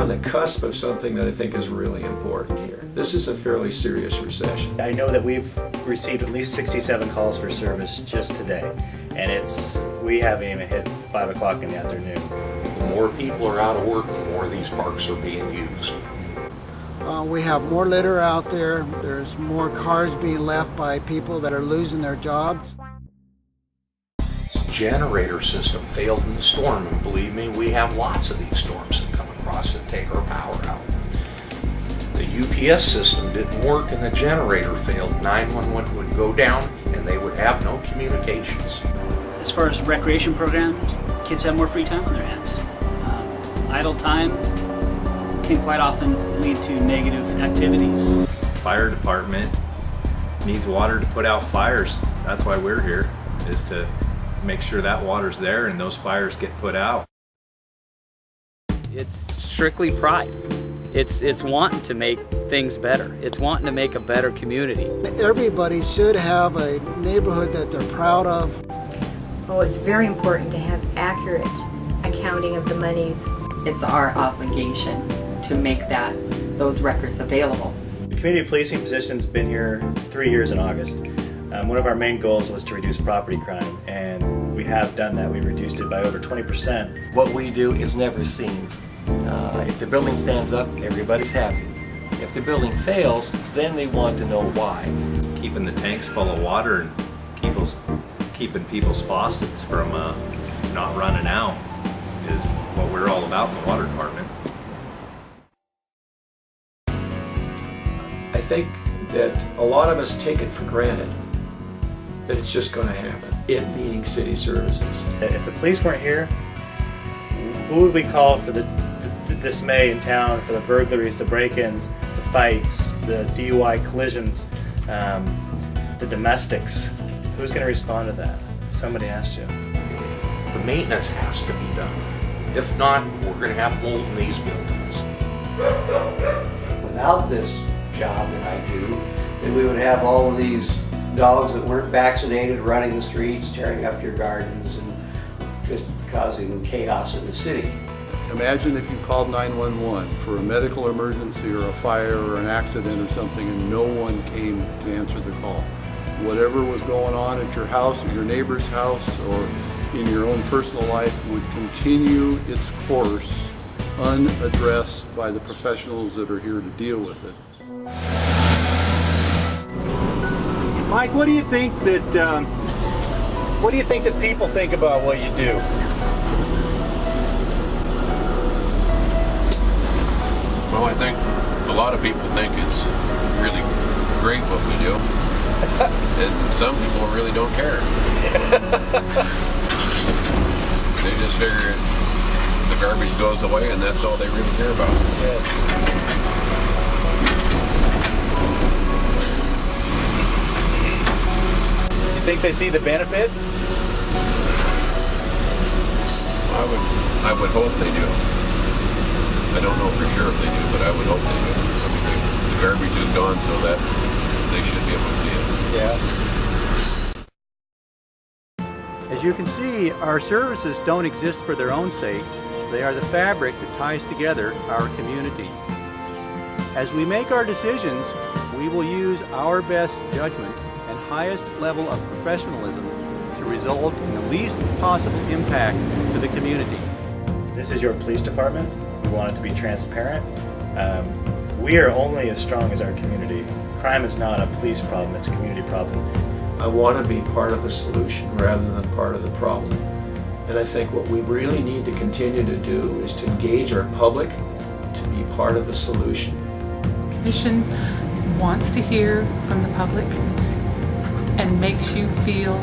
on the cusp of something that I think is really important here. This is a fairly serious recession. I know that we've received at least 67 calls for service just today, and we haven't even hit 5 o'clock in the afternoon. The more people are out of work, the more these parks are being used. We have more litter out there. There's more cars being left by people that are losing their jobs. The generator system failed in the storm, and believe me, we have lots of these storms that come across that take our power out. The UPS system didn't work and the generator failed. 911 would go down and they would have no communications. As far as recreation programs, kids have more free time on their hands. Idle time can quite often lead to negative activities. Fire department needs water to put out fires. That's why we're here, is to make sure that water's there and those fires get put out. It's strictly pride. It's wanting to make things better. It's wanting to make a better community. Everybody should have a neighborhood that they're proud of. Oh, it's very important to have accurate accounting of the monies. It's our obligation to make those records available. The community policing position's been here 3 years in August. One of our main goals was to reduce property crime, and we have done that. We've reduced it by over 20%. What we do is never seen. If the building stands up, everybody's happy. If the building fails, then they want to know why. Keeping the tanks full of water and keeping people's faucets from not running out is what we're all about in the water department. I think that a lot of us take it for granted that it's just going to happen, it meaning city services. If the police weren't here, who would we call for the dismay in town, for the burglaries, the break-ins, the fights, the DUI collisions, the domestics? Who's going to respond to that? Somebody has to. The maintenance has to be done. If not, we're going to have mold in these buildings. Without this job that I do, then we would have all of these dogs that weren't vaccinated running the streets, tearing up your gardens, and just causing chaos in the city. Imagine if you called 911 for a medical emergency or a fire or an accident or something and no one came to answer the call. Whatever was going on at your house, or your neighbor's house, or in your own personal life would continue its course unaddressed by the professionals that are here to deal with it. Mike, what do you think that people think about what you do? Well, I think a lot of people think it's really great what we do, and some people really don't care. They just figure the garbage goes away and that's all they really care about. You think they see the benefit? I would hope they do. I don't know for sure if they do, but I would hope they do. I mean, the garbage is gone so that they should be able to see it. Yeah. As you can see, our services don't exist for their own sake. They are the fabric that ties together our community. As we make our decisions, we will use our best judgment and highest level of professionalism to result in the least possible impact to the community. This is your police department. We want it to be transparent. We are only as strong as our community. Crime is not a police problem, it's a community problem. I want to be part of the solution rather than part of the problem. And I think what we really need to continue to do is to engage our public to be part of the solution. The Commission wants to hear from the public and makes you feel